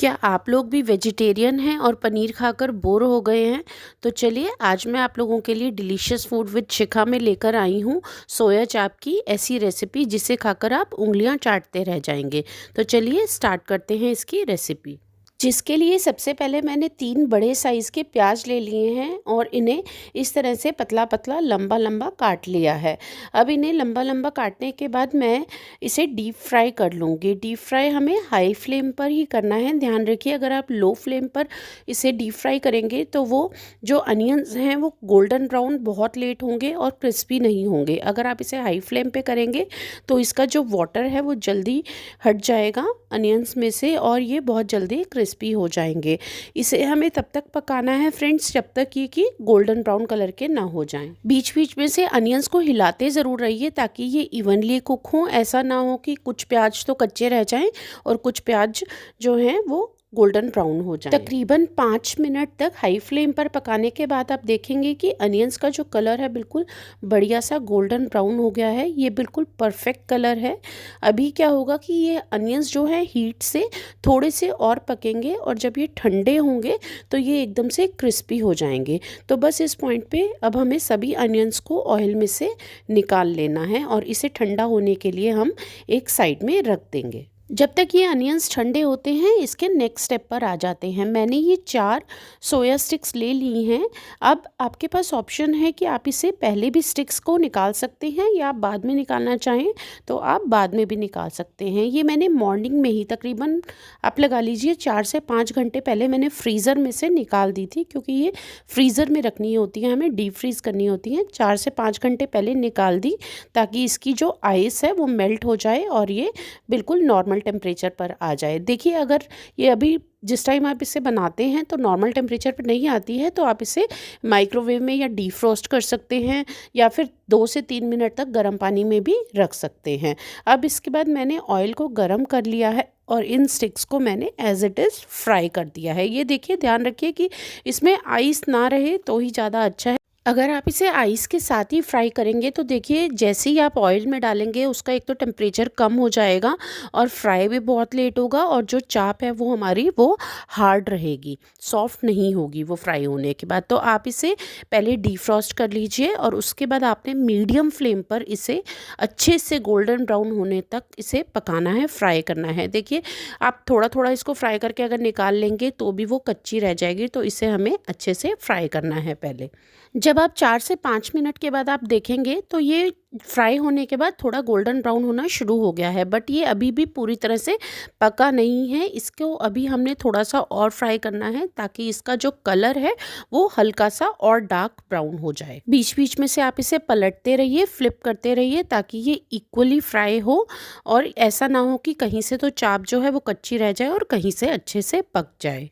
क्या आप लोग भी वेजिटेरियन हैं और पनीर खाकर बोर हो गए हैं? तो चलिए आज मैं आप लोगों के लिए डिलीशियस फूड विद शिखा में लेकर आई हूँ सोया चाप की ऐसी रेसिपी जिसे खाकर आप उंगलियां चाटते रह जाएंगे। तो चलिए स्टार्ट करते हैं इसकी रेसिपी। जिसके लिए सबसे पहले मैंने 3 बड़े साइज़ के प्याज ले लिए हैं और इन्हें इस तरह से पतला पतला लंबा लंबा काट लिया है। अब इन्हें लंबा लंबा काटने के बाद मैं इसे डीप फ्राई कर लूँगी। डीप फ्राई हमें हाई फ्लेम पर ही करना है। ध्यान रखिए, अगर आप लो फ्लेम पर इसे डीप फ्राई करेंगे तो वो जो अनियंस हैं वो गोल्डन ब्राउन बहुत लेट होंगे और क्रिस्पी नहीं होंगे। अगर आप इसे हाई फ्लेम पे करेंगे तो इसका जो वाटर है वो जल्दी हट जाएगा अनियंस में से और ये बहुत जल्दी क्रिस्पी हो जाएंगे। इसे हमें तब तक पकाना है फ्रेंड्स जब तक ये कि गोल्डन ब्राउन कलर के ना हो जाएं। बीच बीच में से अनियंस को हिलाते ज़रूर रहिए ताकि ये इवनली कुक हों। ऐसा ना हो कि कुछ प्याज तो कच्चे रह जाएं और कुछ प्याज जो हैं वो गोल्डन ब्राउन हो जाए। तकरीबन 5 मिनट तक हाई फ्लेम पर पकाने के बाद आप देखेंगे कि अनियंस का जो कलर है बिल्कुल बढ़िया सा गोल्डन ब्राउन हो गया है। ये बिल्कुल परफेक्ट कलर है। अभी क्या होगा कि ये अनियंस जो है हीट से थोड़े से और पकेंगे और जब ये ठंडे होंगे तो ये एकदम से क्रिस्पी हो जाएंगे। तो बस इस पॉइंट पे अब हमें सभी अनियंस को ऑयल में से निकाल लेना है और इसे ठंडा होने के लिए हम एक साइड में रख देंगे। जब तक ये अनियंस ठंडे होते हैं इसके नेक्स्ट स्टेप पर आ जाते हैं। मैंने ये 4 सोया स्टिक्स ले ली हैं। अब आपके पास ऑप्शन है कि आप इसे पहले भी स्टिक्स को निकाल सकते हैं या आप बाद में निकालना चाहें तो आप बाद में भी निकाल सकते हैं। ये मैंने मॉर्निंग में ही तकरीबन आप लगा लीजिए 4 से 5 घंटे पहले मैंने फ्रीज़र में से निकाल दी थी, क्योंकि ये फ्रीज़र में रखनी होती है, हमें डीप फ्रीज़ करनी होती है। 4 से 5 घंटे पहले निकाल दी ताकि इसकी जो आइस है वो मेल्ट हो जाए और ये बिल्कुल नॉर्मल टेम्परेचर पर आ जाए। देखिए, अगर ये अभी जिस टाइम आप इसे बनाते हैं तो नॉर्मल टेम्परेचर पर नहीं आती है तो आप इसे माइक्रोवेव में या डीफ्रोस्ट कर सकते हैं या फिर 2 से 3 मिनट तक गर्म पानी में भी रख सकते हैं। अब इसके बाद मैंने ऑयल को गर्म कर लिया है और इन स्टिक्स को मैंने एज इट इज़ फ्राई कर दिया है। ये देखिए, ध्यान रखिए कि इसमें आइस ना रहे तो ही ज़्यादा अच्छा है। अगर आप इसे आइस के साथ ही फ्राई करेंगे तो देखिए जैसे ही आप ऑयल में डालेंगे उसका एक तो टेम्परेचर कम हो जाएगा और फ्राई भी बहुत लेट होगा और जो चाप है वो हमारी वो हार्ड रहेगी, सॉफ्ट नहीं होगी वो फ्राई होने के बाद। तो आप इसे पहले डीफ्रॉस्ट कर लीजिए और उसके बाद आपने मीडियम फ्लेम पर इसे अच्छे से गोल्डन ब्राउन होने तक इसे पकाना है, फ्राई करना है। देखिए, आप थोड़ा थोड़ा इसको फ्राई करके अगर निकाल लेंगे तो भी वो कच्ची रह जाएगी, तो इसे हमें अच्छे से फ्राई करना है पहले। जब आप 4 से 5 मिनट के बाद आप देखेंगे तो ये फ्राई होने के बाद थोड़ा गोल्डन ब्राउन होना शुरू हो गया है, बट ये अभी भी पूरी तरह से पका नहीं है। इसको अभी हमने थोड़ा सा और फ्राई करना है ताकि इसका जो कलर है वो हल्का सा और डार्क ब्राउन हो जाए। बीच बीच में से आप इसे पलटते रहिए, फ्लिप करते रहिए ताकि ये इक्वली फ्राई हो और ऐसा ना हो कि कहीं से तो चाप जो है वो कच्ची रह जाए और कहीं से अच्छे से पक जाए।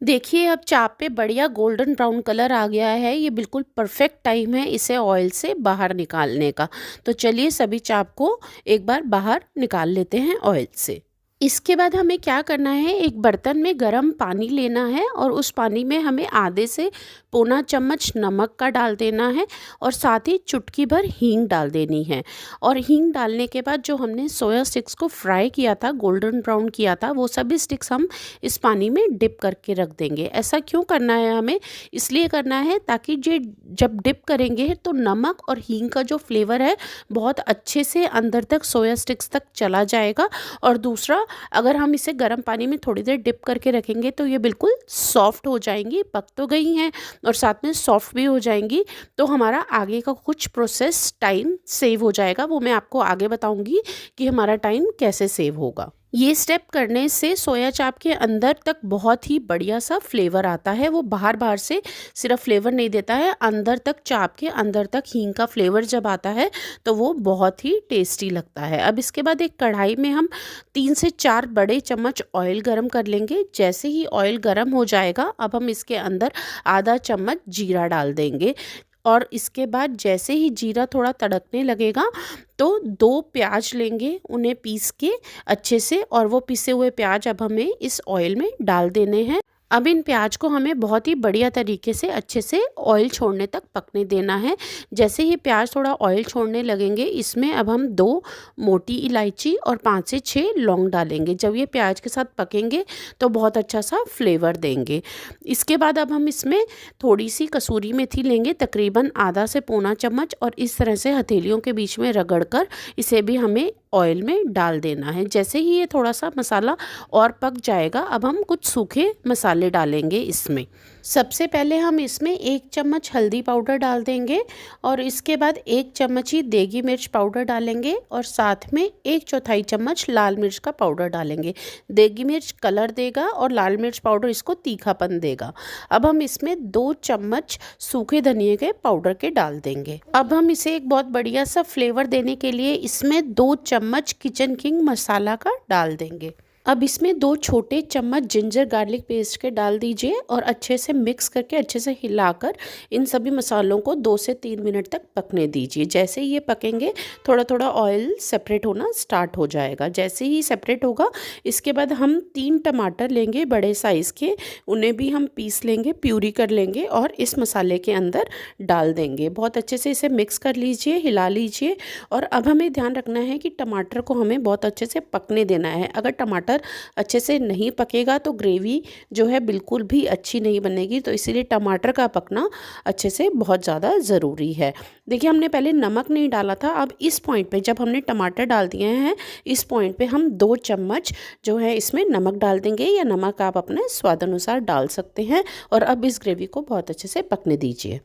देखिए, अब चाप पे बढ़िया गोल्डन ब्राउन कलर आ गया है। ये बिल्कुल परफेक्ट टाइम है इसे ऑयल से बाहर निकालने का। तो चलिए सभी चाप को एक बार बाहर निकाल लेते हैं ऑयल से। इसके बाद हमें क्या करना है, एक बर्तन में गर्म पानी लेना है और उस पानी में हमें आधे से पौना चम्मच नमक का डाल देना है और साथ ही चुटकी भर हींग डाल देनी है। और हींग डालने के बाद जो हमने सोया स्टिक्स को फ्राई किया था, गोल्डन ब्राउन किया था, वो सभी स्टिक्स हम इस पानी में डिप करके रख देंगे। ऐसा क्यों करना है हमें, इसलिए करना है ताकि जब डिप करेंगे तो नमक और हींग का जो फ्लेवर है बहुत अच्छे से अंदर तक सोया स्टिक्स तक चला जाएगा। और दूसरा, अगर हम इसे गर्म पानी में थोड़ी देर डिप करके रखेंगे तो ये बिल्कुल सॉफ्ट हो जाएंगी, पक तो गई हैं और साथ में सॉफ्ट भी हो जाएंगी। तो हमारा आगे का कुछ प्रोसेस टाइम सेव हो जाएगा। वो मैं आपको आगे बताऊंगी कि हमारा टाइम कैसे सेव होगा। ये स्टेप करने से सोया चाप के अंदर तक बहुत ही बढ़िया सा फ्लेवर आता है। वो बाहर बाहर से सिर्फ फ्लेवर नहीं देता है, अंदर तक चाप के अंदर तक हींग का फ्लेवर जब आता है तो वो बहुत ही टेस्टी लगता है। अब इसके बाद एक कढ़ाई में हम 3 से 4 बड़े चम्मच ऑयल गरम कर लेंगे। जैसे ही ऑयल गरम हो जाएगा अब हम इसके अंदर आधा चम्मच जीरा डाल देंगे और इसके बाद जैसे ही जीरा थोड़ा तड़कने लगेगा तो 2 प्याज लेंगे, उन्हें पीस के अच्छे से, और वो पिसे हुए प्याज अब हमें इस ऑयल में डाल देने हैं। अब इन प्याज को हमें बहुत ही बढ़िया तरीके से अच्छे से ऑयल छोड़ने तक पकने देना है। जैसे ही प्याज थोड़ा ऑयल छोड़ने लगेंगे, इसमें अब हम 2 मोटी इलायची और 5 से 6 लौंग डालेंगे। जब ये प्याज के साथ पकेंगे तो बहुत अच्छा सा फ्लेवर देंगे। इसके बाद अब हम इसमें थोड़ी सी कसूरी मेथी लेंगे, तकरीबन आधा से पौना चम्मच, और इस तरह से हथेलियों के बीच में रगड़ कर इसे भी हमें ऑयल में डाल देना है। जैसे ही ये थोड़ा सा मसाला और पक जाएगा, अब हम कुछ सूखे मसाले डालेंगे इसमें। सबसे पहले हम इसमें 1 चम्मच हल्दी पाउडर डाल देंगे, और इसके बाद 1 चम्मच ही देगी मिर्च पाउडर डालेंगे, और साथ में 1/4 चम्मच लाल मिर्च का पाउडर डालेंगे। देगी मिर्च कलर देगा और लाल मिर्च पाउडर इसको तीखापन देगा। अब हम इसमें 2 चम्मच सूखे धनिए के पाउडर के डाल देंगे। अब हम इसे एक बहुत बढ़िया सा फ्लेवर देने के लिए इसमें 2 चम्मच किचन किंग मसाला का डाल देंगे। अब इसमें 2 छोटे चम्मच जिंजर गार्लिक पेस्ट के डाल दीजिए, और अच्छे से मिक्स करके अच्छे से हिलाकर इन सभी मसालों को 2 से 3 मिनट तक पकने दीजिए। जैसे ही ये पकेंगे, थोड़ा थोड़ा ऑयल सेपरेट होना स्टार्ट हो जाएगा। जैसे ही सेपरेट होगा, इसके बाद हम 3 टमाटर लेंगे बड़े साइज़ के, उन्हें भी हम पीस लेंगे, प्यूरी कर लेंगे और इस मसाले के अंदर डाल देंगे। बहुत अच्छे से इसे मिक्स कर लीजिए, हिला लीजिए। और अब हमें ध्यान रखना है कि टमाटर को हमें बहुत अच्छे से पकने देना है। अगर टमाटर अच्छे से नहीं पकेगा तो ग्रेवी जो है बिल्कुल भी अच्छी नहीं बनेगी। तो इसीलिए टमाटर का पकना अच्छे से बहुत ज़्यादा ज़रूरी है। देखिए, हमने पहले नमक नहीं डाला था। अब इस पॉइंट पे जब हमने टमाटर डाल दिए हैं, इस पॉइंट पे हम 2 चम्मच जो है इसमें नमक डाल देंगे, या नमक आप अपने स्वाद अनुसार डाल सकते हैं। और अब इस ग्रेवी को बहुत अच्छे से पकने दीजिए।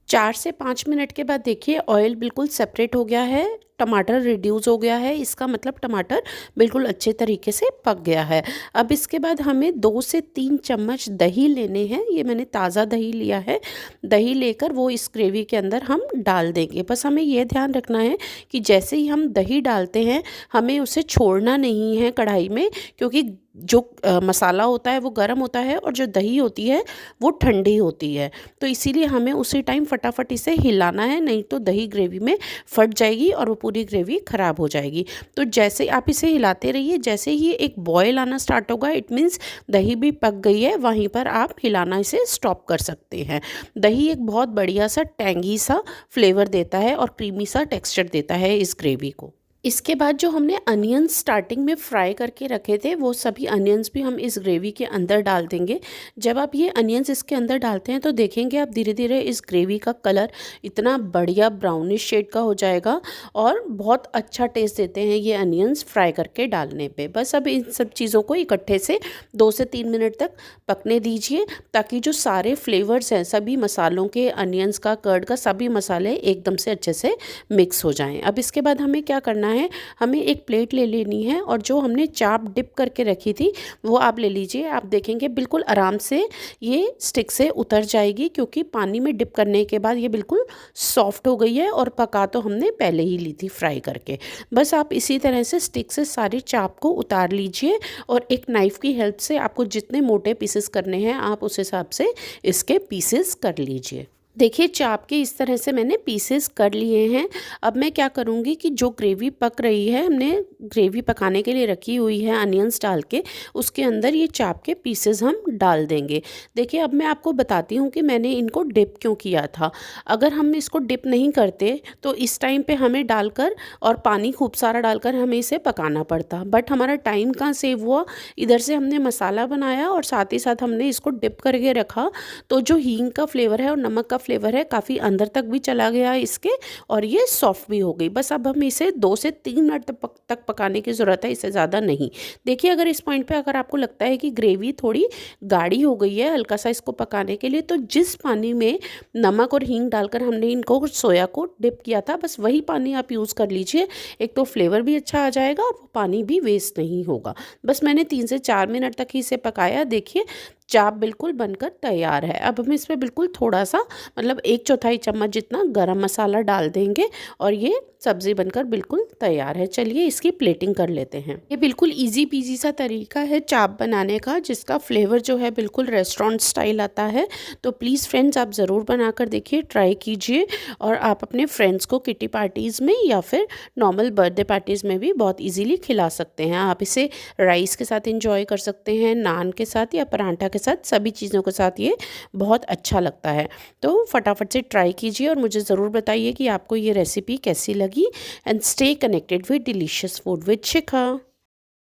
4 से 5 मिनट के बाद देखिए ऑयल बिल्कुल सेपरेट हो गया है, टमाटर रिड्यूस हो गया है। इसका मतलब टमाटर बिल्कुल अच्छे तरीके से पक गया है। अब इसके बाद हमें 2 से 3 चम्मच दही लेने हैं। ये मैंने ताज़ा दही लिया है। दही लेकर वो इस ग्रेवी के अंदर हम डाल देंगे। बस हमें ये ध्यान रखना है कि जैसे ही हम दही डालते हैं, हमें उसे छोड़ना नहीं है कढ़ाई में, क्योंकि जो मसाला होता है वो गर्म होता है और जो दही होती है वो ठंडी होती है। तो इसीलिए हमें उसी टाइम फटाफट इसे हिलाना है, नहीं तो दही ग्रेवी में फट जाएगी और वो पूरी ग्रेवी ख़राब हो जाएगी। तो जैसे आप इसे हिलाते रहिए, जैसे ही एक बॉयल आना स्टार्ट होगा, इट मीन्स दही भी पक गई है, वहीं पर आप हिलाना इसे स्टॉप कर सकते हैं। दही एक बहुत बढ़िया सा टैंगी सा फ्लेवर देता है और क्रीमी सा टेक्स्चर देता है इस ग्रेवी को। इसके बाद जो हमने अनियंस स्टार्टिंग में फ्राई करके रखे थे, वो सभी अनियंस भी हम इस ग्रेवी के अंदर डाल देंगे। जब आप ये अनियंस इसके अंदर डालते हैं तो देखेंगे आप धीरे धीरे इस ग्रेवी का कलर इतना बढ़िया ब्राउनिश शेड का हो जाएगा, और बहुत अच्छा टेस्ट देते हैं ये अनियंस फ्राई करके डालने पे। बस अब इन सब चीज़ों को इकट्ठे से 2 से 3 मिनट तक पकने दीजिए, ताकि जो सारे फ्लेवर्स हैं सभी मसालों के, अनियंस का, कर्ड का, सभी मसाले एकदम से अच्छे से मिक्स हो जाएँ। अब इसके बाद हमें क्या करना है, हमें एक प्लेट ले लेनी है, और जो हमने चाप डिप करके रखी थी वो आप ले लीजिए। आप देखेंगे बिल्कुल आराम से ये स्टिक से उतर जाएगी, क्योंकि पानी में डिप करने के बाद ये बिल्कुल सॉफ्ट हो गई है, और पका तो हमने पहले ही ली थी फ्राई करके। बस आप इसी तरह से स्टिक से सारी चाप को उतार लीजिए, और एक नाइफ़ की हेल्प से आपको जितने मोटे पीसेस करने हैं आप उस हिसाब से इसके पीसेस कर लीजिए। देखिए, चाप के इस तरह से मैंने पीसेस कर लिए हैं। अब मैं क्या करूँगी कि जो ग्रेवी पक रही है, हमने ग्रेवी पकाने के लिए रखी हुई है अनियंस डाल के, उसके अंदर ये चाप के पीसेस हम डाल देंगे। देखिए, अब मैं आपको बताती हूँ कि मैंने इनको डिप क्यों किया था। अगर हम इसको डिप नहीं करते तो इस टाइम पे हमें डालकर और पानी खूब सारा डालकर हमें इसे पकाना पड़ता, बट हमारा टाइम कहाँ सेव हुआ। इधर से हमने मसाला बनाया और साथ ही साथ हमने इसको डिप करके रखा, तो जो हींग का फ्लेवर है और नमक का फ्लेवर है काफ़ी अंदर तक भी चला गया है इसके, और ये सॉफ्ट भी हो गई। बस अब हम इसे 2 से 3 मिनट तक पकाने की ज़रूरत है, इससे ज़्यादा नहीं। देखिए, अगर इस पॉइंट पे अगर आपको लगता है कि ग्रेवी थोड़ी गाढ़ी हो गई है, हल्का सा इसको पकाने के लिए, तो जिस पानी में नमक और हींग डालकर हमने इनको सोया को डिप किया था, बस वही पानी आप यूज़ कर लीजिए। एक तो फ्लेवर भी अच्छा आ जाएगा और वो पानी भी वेस्ट नहीं होगा। बस मैंने 3 से 4 मिनट तक ही इसे पकाया। देखिए, चाप बिल्कुल बनकर तैयार है। अब हम इसमें बिल्कुल थोड़ा सा, मतलब 1/4 चम्मच जितना गरम मसाला डाल देंगे, और ये सब्ज़ी बनकर बिल्कुल तैयार है। चलिए इसकी प्लेटिंग कर लेते हैं। ये बिल्कुल इजी पीजी सा तरीका है चाप बनाने का, जिसका फ्लेवर जो है बिल्कुल रेस्टोरेंट स्टाइल आता है। तो प्लीज़ फ्रेंड्स, आप ज़रूर बनाकर देखिए, ट्राई कीजिए, और आप अपने फ्रेंड्स को किटी पार्टीज़ में या फिर नॉर्मल बर्थडे पार्टीज़ में भी बहुत ईजीली खिला सकते हैं। आप इसे राइस के साथ इंजॉय कर सकते हैं, नान के साथ या पराठा के साथ, सभी चीज़ों के साथ ये बहुत अच्छा लगता है। तो फटाफट से ट्राई कीजिए और मुझे ज़रूर बताइए कि आपको ये रेसिपी कैसी लगी। And stay connected with delicious food with Shikha.